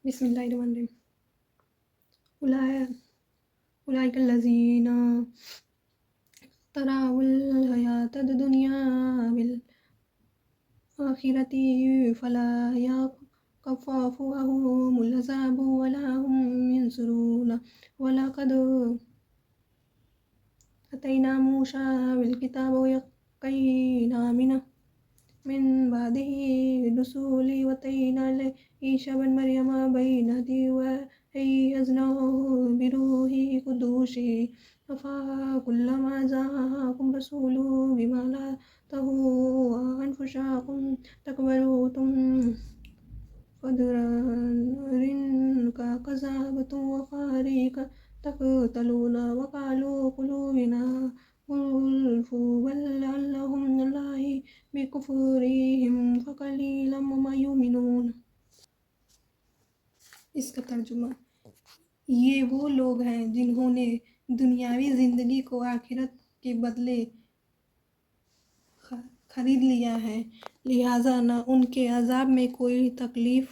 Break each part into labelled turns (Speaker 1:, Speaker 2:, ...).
Speaker 1: بسم اللہ الرحمن الرحیم۔ اولئک الذین اشتروا الحیاۃ الدنیا بالآخرۃ فلا یخفف عنہم العذاب ولا هم ینصرون ولقد آتینا موسیٰ الکتاب وقفینا من بعده الرسل وآتينا عيسى ابن مريم بينات وأيدناه بروح القدس أفكلما جاءكم رسول بما لا تهوى أنفسكم استكبرتم فريقا كذبتم وفريقا تقتلون وقالوا قلوبنا غلف بل لعنهم الله بکفرہم فقلیلا ما یؤمنون۔ اس کا ترجمہ: یہ وہ لوگ ہیں جنہوں نے دنیاوی زندگی کو آخرت کے بدلے خرید لیا ہے، لہٰذا نہ ان کے عذاب میں کوئی تکلیف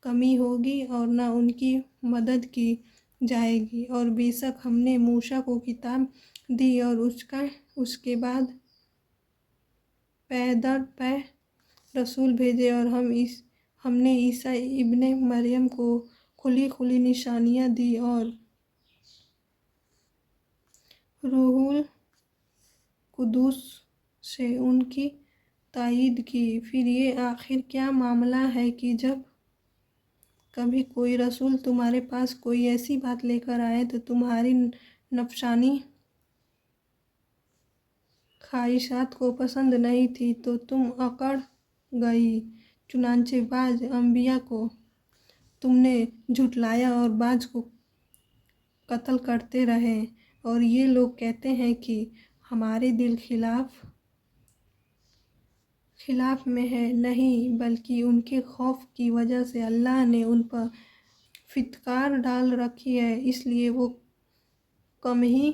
Speaker 1: کمی ہوگی اور نہ ان کی مدد کی جائے گی۔ اور بے شک ہم نے موسیٰ کو کتاب دی اور اس کے بعد پے در پے رسول بھیجے، اور ہم نے عیسیٰ ابن مریم کو کھلی نشانیاں دی اور روح القدس سے ان کی تائید کی۔ پھر یہ آخر کیا معاملہ ہے کہ جب کبھی کوئی رسول تمہارے پاس کوئی ایسی بات لے کر آئے تو تمہاری نفسانی خواہشات کو پسند نہیں تھی تو تم اکڑ گئی، چنانچہ بعض انبیاء کو تم نے جھٹلایا اور بعض کو قتل کرتے رہے، اور یہ لوگ کہتے ہیں کہ ہمارے دل خلاف میں ہے، نہیں بلکہ ان کے خوف کی وجہ سے اللہ نے ان پر پھٹکار ڈال رکھی ہے، اس لیے وہ کم ہی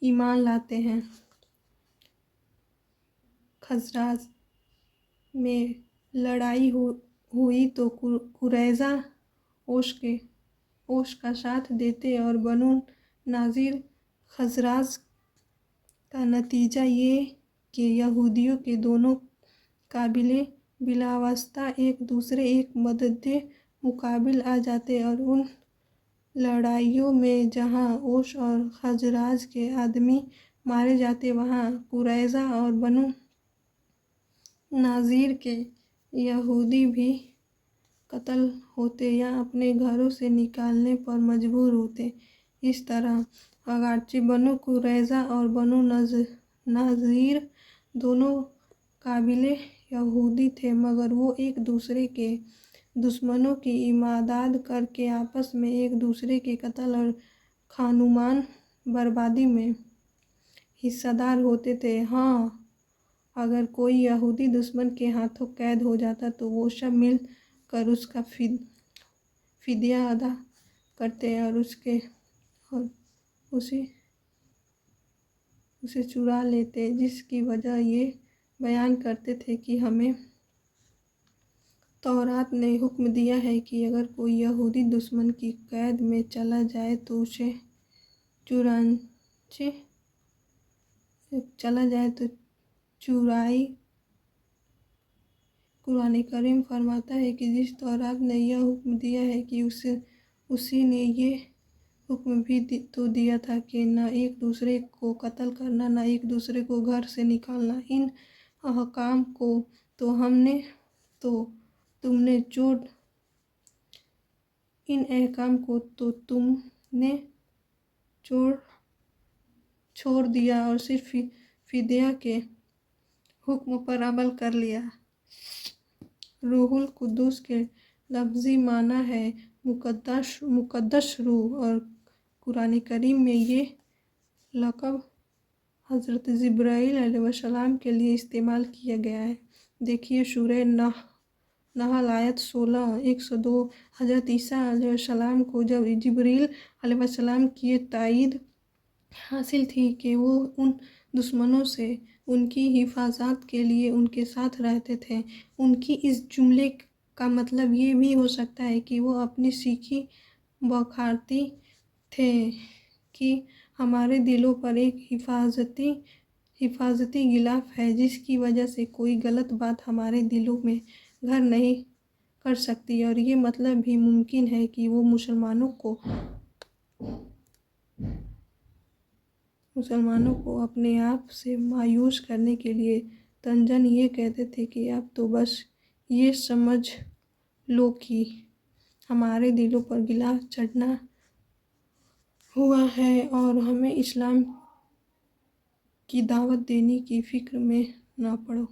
Speaker 1: ایمان لاتے ہیں۔ خزرج میں لڑائی ہوئی تو قریظہ اوس کا ساتھ دیتے اور بنو نذیر خزرج کا نتیجہ یہ کہ یہودیوں کے دونوں قبیلے بلاواسطہ ایک مدد مقابل آ جاتے، اور ان لڑائیوں میں جہاں اوس اور خزرج کے آدمی مارے جاتے وہاں قریظہ اور بنو نذیر کے یہودی بھی قتل ہوتے یا اپنے گھروں سے نکلنے پر مجبور ہوتے۔ اس طرح اگرچہ بنو قریظہ اور بنو نذیر دونوں قبیلے یہودی تھے، مگر وہ ایک دوسرے کے دشمنوں کی امداد کر کے آپس میں ایک دوسرے کے قتل اور خانمان بربادی میں حصہ دار ہوتے تھے۔ ہاں، اگر کوئی یہودی دشمن کے ہاتھوں قید ہو جاتا تو وہ سب مل کر اس کا فدیہ ادا کرتے اور اسے چرا لیتے، جس کی وجہ یہ بیان کرتے تھے کہ ہمیں تورات نے حکم دیا ہے کہ اگر کوئی یہودی دشمن کی قید میں چلا جائے تو چرائے۔ قرآن کریم فرماتا ہے کہ جس تورات نے یہ حکم دیا ہے کہ اسی نے یہ حکم بھی تو دیا تھا کہ نہ ایک دوسرے کو قتل کرنا، نہ ایک دوسرے کو گھر سے نکالنا۔ ان احکام کو تم نے چھوڑ دیا اور صرف فدیہ کے حکم پر عمل کر لیا۔ روح القدس کے لفظی معنی ہے مقدس روح، اور قرآن کریم میں یہ لقب حضرت جبرائیل علیہ السلام کے لیے استعمال کیا گیا ہے۔ دیکھیے سورہ نحل آیت 16، 102۔ حضرت عیسیٰ علیہ السلام کو جب جبرائیل علیہ السلام کی تائید حاصل تھی کہ وہ ان دشمنوں سے ان کی حفاظت کے لیے ان کے ساتھ رہتے تھے، ان کی اس جملے کا مطلب یہ بھی ہو سکتا ہے کہ وہ اپنی سیکھی بخارتی تھے کہ ہمارے دلوں پر ایک حفاظتی غلاف ہے جس کی وجہ سے کوئی غلط بات ہمارے دلوں میں گھر نہیں کر سکتی، اور یہ مطلب بھی ممکن ہے کہ وہ مسلمانوں کو اپنے آپ سے مایوس کرنے کے لیے طنزاً یہ کہتے تھے کہ اب تو بس یہ سمجھ لو کہ ہمارے دلوں پر غلاف چڑھا ہوا ہے اور ہمیں اسلام کی دعوت دینے کی فکر میں نہ پڑو۔